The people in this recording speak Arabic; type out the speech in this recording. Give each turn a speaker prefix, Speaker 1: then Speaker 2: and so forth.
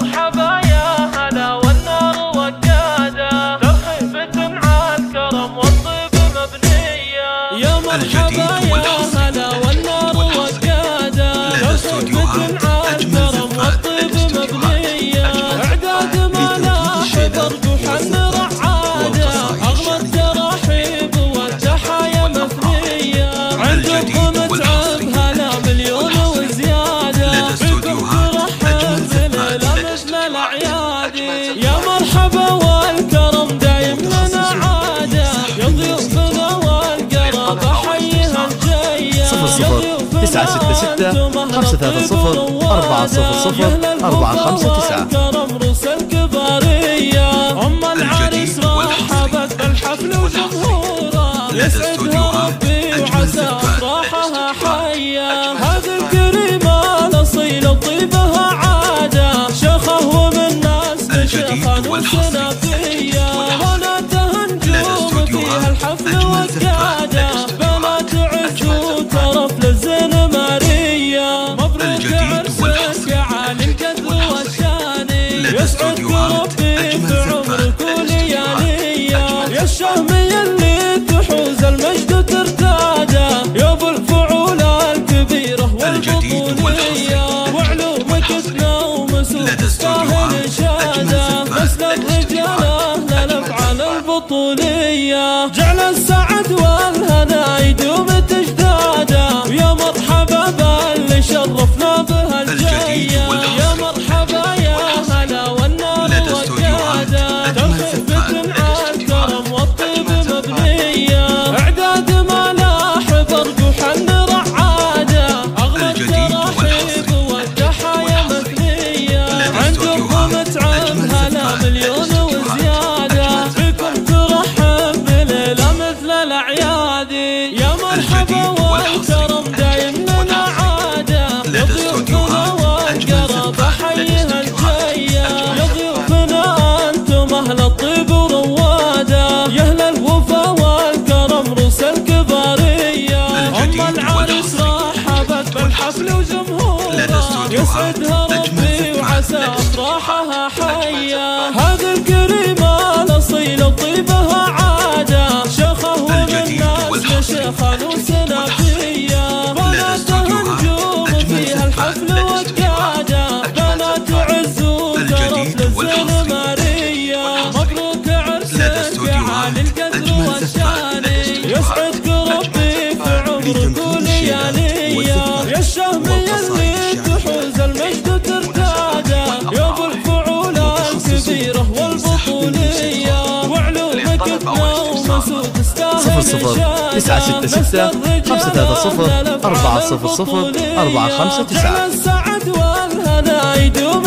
Speaker 1: مرحبا يا هلا والنار وقادة، ترحيبة عالكرم والطيب مبنية. يا مرحبا يا هلا والنار وقادة، ترحيبة عالكرم والطيب مبنية. اعداد ما لا حضر جحن رعادة، اغلى التراحيب والتحايا مثنية. عندكم تعب هلا مليون وزيادة، يا مرحبا والكرم دايم لنا عادة، يا ضيوفنا والقرابة حيها الجاية.
Speaker 2: 00 966 530 400 459.
Speaker 1: الكرم روس الكبارية، أم العريس رحبت بالحفل وجمهوره، يسعدها ربي وعسى أفراحها حية. هذه الكريمة الأصيلة طيبها عادة، شيخه ومن ناس بشيخة نفسنا فيا. بناتها نجوم فيها الحفل والقادة، بنات عز وترف للزين مارية. مبروك عرسك يا عالي القدر والشاني، يسعدك ربي في عمرك وليالية. يا الشهمية اللي تحوز المجد ترتاجه، يا ابو الفعول الكبيرة والبطولية. وعلومك اثنى ومسوك تستاهل شهادة، مثل الرجالة للافعال البطولية. جعل السعد والهنا يدوم تجداده، ويا مرحبا باللي شرفنا بها الجاية. يا مرحبا يا هلا والنار وقادة، ترحيبة عالكرم والطيب مبنية. اعداد ما لا حضر جحن رعادة، اغلى التراحيب والتحايا مثنية. عندكم تعب هلا مليون وزيادة، فيكم ترحب بليلة مثل الاعيادي. يا مرحبا والكرم دايم لنا عادة، يا ضيوفنا والقرابة حيها الجاية. يا ضيوفنا انتم اهل الطيب وروادة، يا اهل الوفا والكرم روس الكبارية. ام العريس رحبت بالحفل وجمهوره، يسعدها ربي وعسى افراحها حية. هذه الكريمة الاصيلة طيبها عادة، شيخه ومن ناس شيخة نفسنا فيا. بناتها نجوم فيها الحفل والقادة، بنات عز وترف للزين مارية. مبروك عرسك يا عالي القدر والشاني، يسعدك ربي في عمرك وليالية. يا الشهمية اللي تحوز المجد ترتاجه، يا ابو الفعول الكبيرة والبطولية. وعلومك اثنى ومسوك تستاهل
Speaker 2: 00 966 530 400 459.
Speaker 1: السعد والهنا يدوم